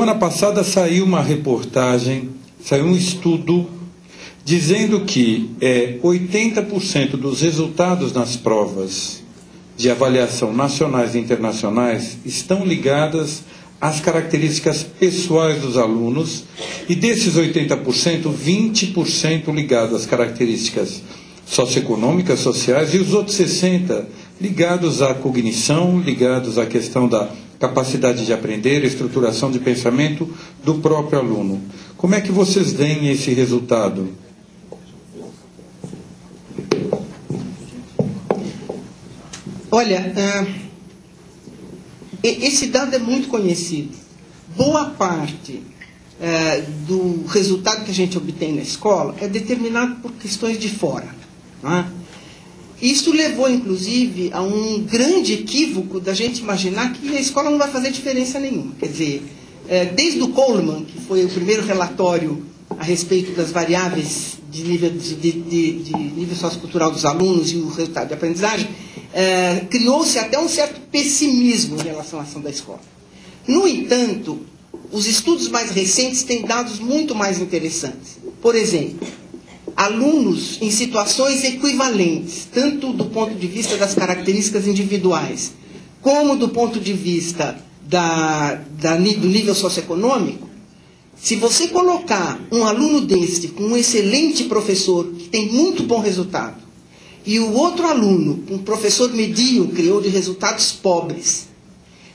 Semana passada saiu uma reportagem, saiu um estudo dizendo que 80% dos resultados nas provas de avaliação nacionais e internacionais estão ligadas às características pessoais dos alunos, e desses 80%, 20% ligados às características socioeconômicas, sociais, e os outros 60% ligados à cognição, ligados à questão da capacidade de aprender, estruturação de pensamento do próprio aluno. Como é que vocês veem esse resultado? Olha, esse dado é muito conhecido. Boa parte do resultado que a gente obtém na escola é determinado por questões de fora. Não é? Isso levou, inclusive, a um grande equívoco da gente imaginar que a escola não vai fazer diferença nenhuma. Quer dizer, desde o Coleman, que foi o primeiro relatório a respeito das variáveis de nível sociocultural dos alunos e o resultado de aprendizagem, criou-se até um certo pessimismo em relação à ação da escola. No entanto, os estudos mais recentes têm dados muito mais interessantes. Por exemplo, alunos em situações equivalentes, tanto do ponto de vista das características individuais, como do ponto de vista do nível socioeconômico, se você colocar um aluno desse com um excelente professor, que tem muito bom resultado, e o outro aluno, um professor medíocre ou de resultados pobres,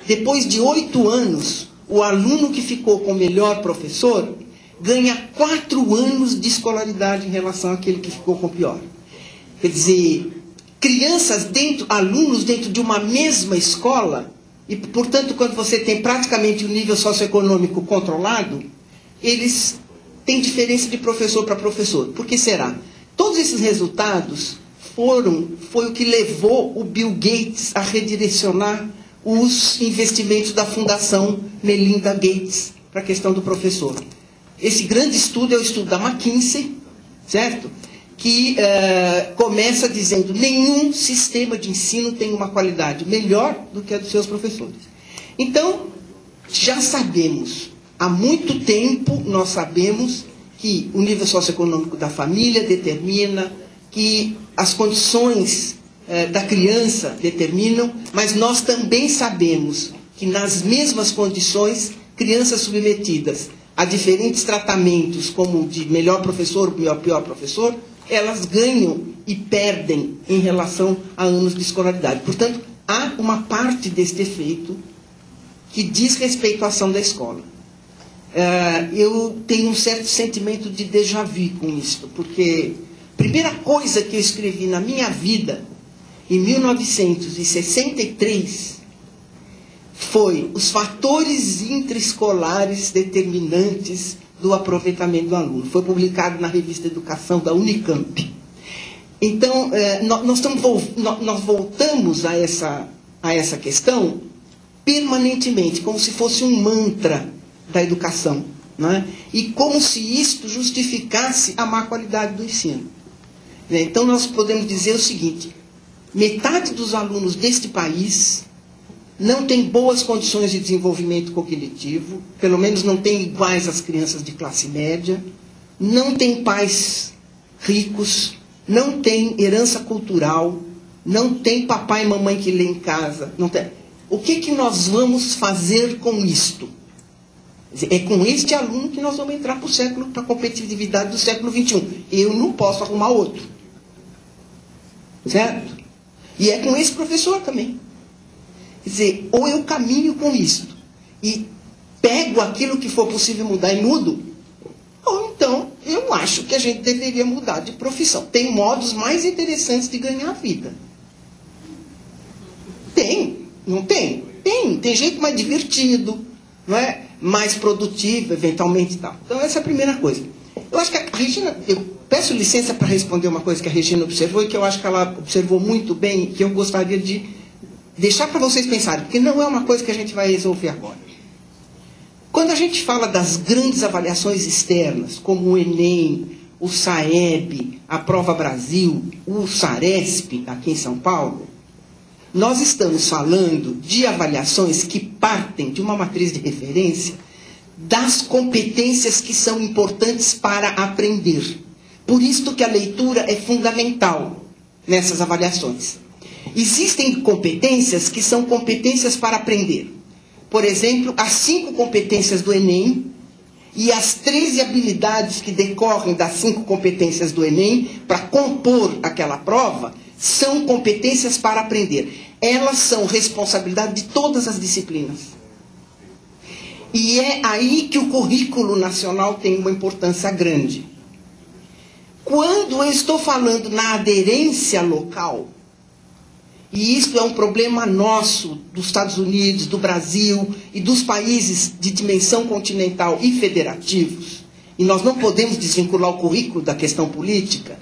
depois de 8 anos, o aluno que ficou com o melhor professor ganha 4 anos de escolaridade em relação àquele que ficou com o pior. Quer dizer, alunos dentro de uma mesma escola, e, portanto, quando você tem praticamente o nível socioeconômico controlado, eles têm diferença de professor para professor. Por que será? Todos esses resultados foi o que levou o Bill Gates a redirecionar os investimentos da Fundação Melinda Gates para a questão do professor. Esse grande estudo é o estudo da McKinsey, certo? Que começa dizendo que nenhum sistema de ensino tem uma qualidade melhor do que a dos seus professores. Então, já sabemos, há muito tempo nós sabemos que o nível socioeconômico da família determina, que as condições da criança determinam, mas nós também sabemos que nas mesmas condições, crianças submetidas a diferentes tratamentos, como de melhor professor, pior professor, elas ganham e perdem em relação a anos de escolaridade. Portanto, há uma parte deste efeito que diz respeito à ação da escola. Eu tenho um certo sentimento de déjà vu com isto, porque a primeira coisa que eu escrevi na minha vida, em 1963, foi os fatores intraescolares determinantes do aproveitamento do aluno. Foi publicado na revista Educação da Unicamp. Então, nós voltamos a essa questão permanentemente, como se fosse um mantra da educação, não é? E como se isto justificasse a má qualidade do ensino. Então, nós podemos dizer o seguinte: metade dos alunos deste país não tem boas condições de desenvolvimento cognitivo, pelo menos não tem iguais às crianças de classe média, não tem pais ricos, não tem herança cultural, não tem papai e mamãe que lê em casa. Não tem. O que nós vamos fazer com isto? É com este aluno que nós vamos entrar para a competitividade do século XXI. Eu não posso arrumar outro. Certo? E é com esse professor também. Quer dizer, ou eu caminho com isto e pego aquilo que for possível mudar e mudo, ou então eu acho que a gente deveria mudar de profissão. Tem modos mais interessantes de ganhar a vida. Tem, não tem? Tem jeito mais divertido, não é? Mais produtivo, eventualmente e tal. Então essa é a primeira coisa. Eu acho que a Regina, eu peço licença para responder uma coisa que a Regina observou e que eu acho que ela observou muito bem e que eu gostaria de deixar para vocês pensarem, porque não é uma coisa que a gente vai resolver agora. Quando a gente fala das grandes avaliações externas, como o Enem, o SAEB, a Prova Brasil, o SARESP, aqui em São Paulo, nós estamos falando de avaliações que partem de uma matriz de referência das competências que são importantes para aprender. Por isso que a leitura é fundamental nessas avaliações. Existem competências que são competências para aprender. Por exemplo, as 5 competências do Enem e as 13 habilidades que decorrem das 5 competências do Enem para compor aquela prova são competências para aprender. Elas são responsabilidade de todas as disciplinas. E é aí que o currículo nacional tem uma importância grande. Quando eu estou falando na aderência local, e isso é um problema nosso, dos Estados Unidos, do Brasil e dos países de dimensão continental e federativos, e nós não podemos desvincular o currículo da questão política,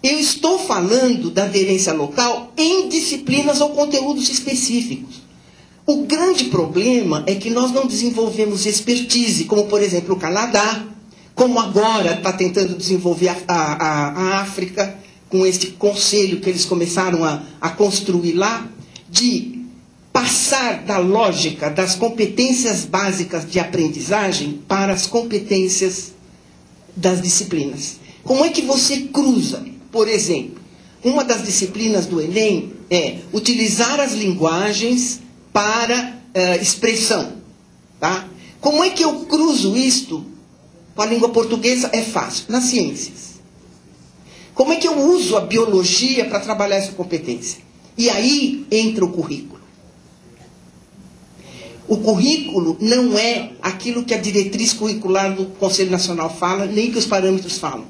eu estou falando da aderência local em disciplinas ou conteúdos específicos. O grande problema é que nós não desenvolvemos expertise, como, por exemplo, o Canadá, como agora está tentando desenvolver a África, com este conselho que eles começaram a construir lá, de passar da lógica das competências básicas de aprendizagem para as competências das disciplinas. Como é que você cruza? Por exemplo, uma das disciplinas do Enem é utilizar as linguagens para expressão. Tá? Como é que eu cruzo isto com a língua portuguesa? É fácil, nas ciências. Como é que eu uso a biologia para trabalhar essa competência? E aí entra o currículo. O currículo não é aquilo que a diretriz curricular do Conselho Nacional fala, nem que os parâmetros falam.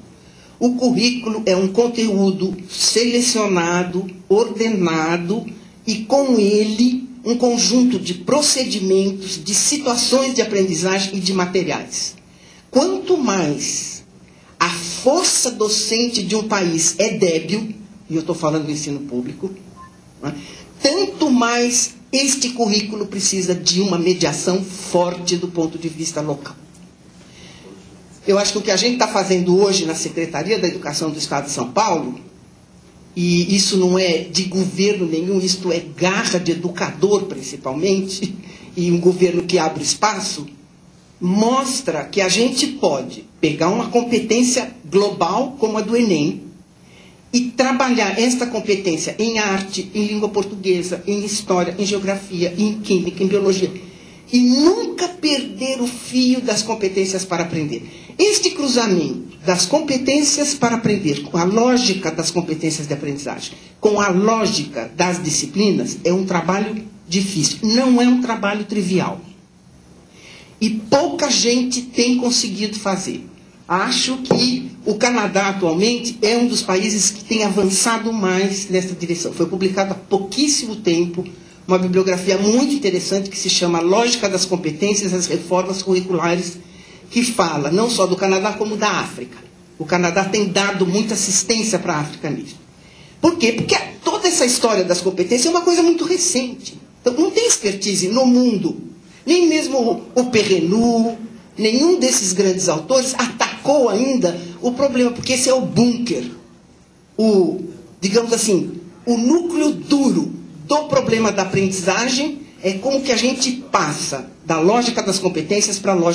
O currículo é um conteúdo selecionado, ordenado, e com ele um conjunto de procedimentos, de situações de aprendizagem e de materiais. Quanto mais a força docente de um país é débil, e eu estou falando do ensino público, né, tanto mais este currículo precisa de uma mediação forte do ponto de vista local. Eu acho que o que a gente está fazendo hoje na Secretaria da Educação do Estado de São Paulo, e isso não é de governo nenhum, isto é garra de educador principalmente, e um governo que abre espaço, mostra que a gente pode pegar uma competência global como a do Enem e trabalhar esta competência em arte, em língua portuguesa, em história, em geografia, em química, em biologia, e nunca perder o fio das competências para aprender. Este cruzamento das competências para aprender com a lógica das competências de aprendizagem, com a lógica das disciplinas, é um trabalho difícil, não é um trabalho trivial. E pouca gente tem conseguido fazer. Acho que o Canadá, atualmente, é um dos países que tem avançado mais nessa direção. Foi publicado há pouquíssimo tempo uma bibliografia muito interessante que se chama Lógica das Competências e as Reformas Curriculares, que fala não só do Canadá, como da África. O Canadá tem dado muita assistência para a África nisso. Por quê? Porque toda essa história das competências é uma coisa muito recente. Então, não tem expertise no mundo. Nem mesmo o Perrenu, nenhum desses grandes autores atacou ainda o problema, porque esse é o bunker, digamos assim, o núcleo duro do problema da aprendizagem é como que a gente passa da lógica das competências para a lógica